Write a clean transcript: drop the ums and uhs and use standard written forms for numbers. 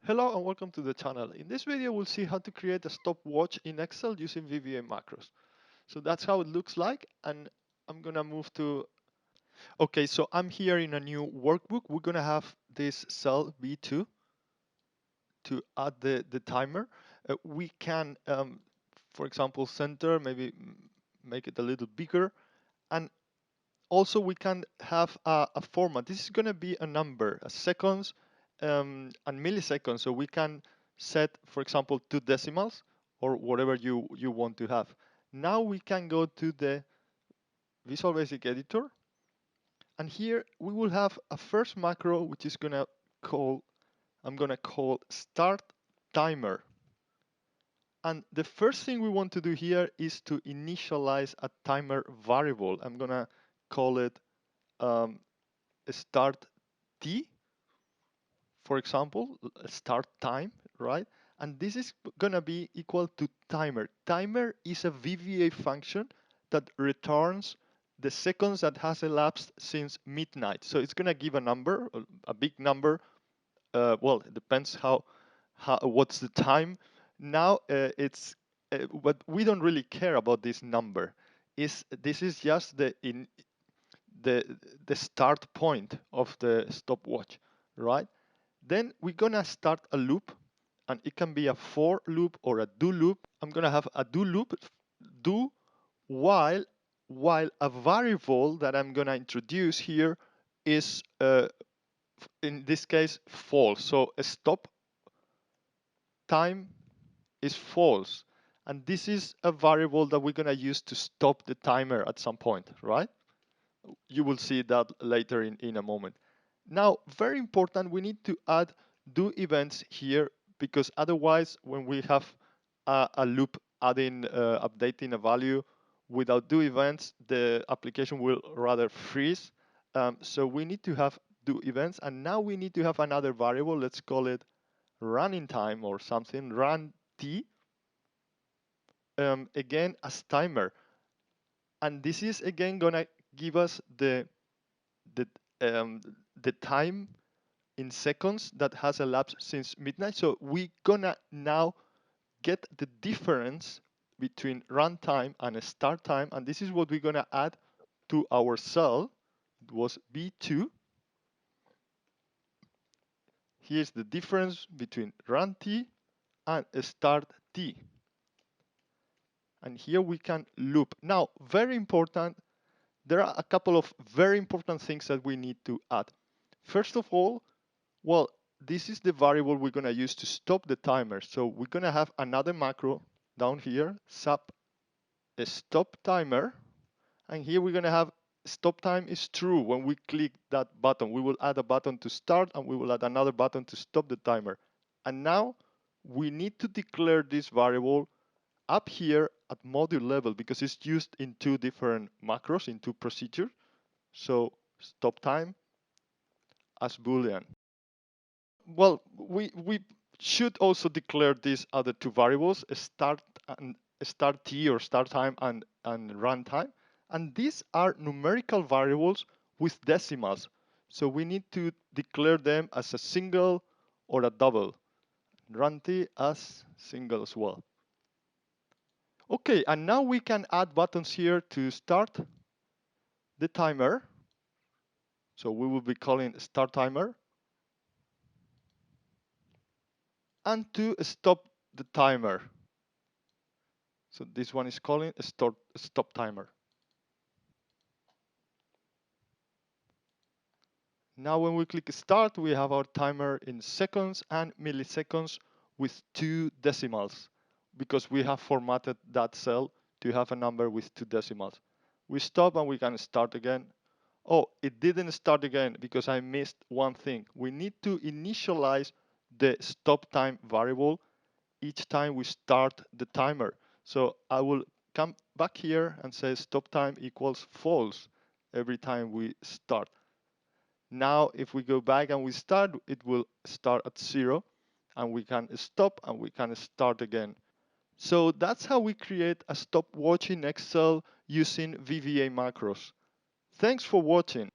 Hello and welcome to the channel. In this video, we'll see how to create a stopwatch in Excel using VBA macros. So that's how it looks like, and I'm gonna move to. Okay, so I'm here in a new workbook. We're gonna have this cell B2 to add the timer. We can, for example, center, maybe make it a little bigger, and also we can have a format. This is going to be a number, a seconds and milliseconds. So we can set, for example, 2 decimals or whatever you want to have. Now we can go to the Visual Basic Editor, and here we will have a first macro which is gonna call, I'm gonna call start timer. And the first thing we want to do here is to initialize a timer variable. I'm gonna call it um, start t, for example, start time, right? And this is gonna be equal to timer. Timer is a VBA function that returns the seconds that has elapsed since midnight. So it's gonna give a number, a big number. Well, it depends how what's the time. Now but we don't really care about this number. This is just the the start point of the stopwatch, right? Then we're gonna start a loop, and it can be a for loop or a do loop. I'm gonna have a do loop, do while a variable that I'm gonna introduce here is in this case false. So a stop time is false, and this is a variable that we're gonna use to stop the timer at some point, right? You will see that later in a moment. Now, very important, we need to add do events here, because otherwise when we have a loop adding, updating a value without do events, the application will rather freeze. So we need to have do events, and now we need to have another variable. Let's call it running time or something, run t, again as timer. And this is again gonna give us the um, the time in seconds that has elapsed since midnight. So we're gonna now get the difference between runtime and start time, and this is what we're gonna add to our cell. It was B2. Here's the difference between run t and start t. And here we can loop. Now, very important, there are a couple of very important things that we need to add. First of all, well, this is the variable we're going to use to stop the timer. So we're going to have another macro down here, sub stop timer. And here we're going to have stop time is true. When we click that button, we will add a button to start, and we will add another button to stop the timer. And now we need to declare this variable up here at module level, because it's used in two different macros, in two procedures. So stop time as Boolean. Well, we should also declare these other two variables, start t or start time and run time. And these are numerical variables with decimals. So we need to declare them as a single or a double. Run t as single as well. Okay, and now we can add buttons here to start the timer. So we will be calling start timer, and to stop the timer. So this one is calling a stop timer. Now when we click start, we have our timer in seconds and milliseconds with 2 decimals, because we have formatted that cell to have a number with 2 decimals. We stop and we can start again. Oh, it didn't start again because I missed one thing. We need to initialize the stop time variable each time we start the timer. So I will come back here and say stop time equals false every time we start. Now, if we go back and we start, it will start at 0, and we can stop and we can start again. So that's how we create a stopwatch in Excel using VBA macros. Thanks for watching.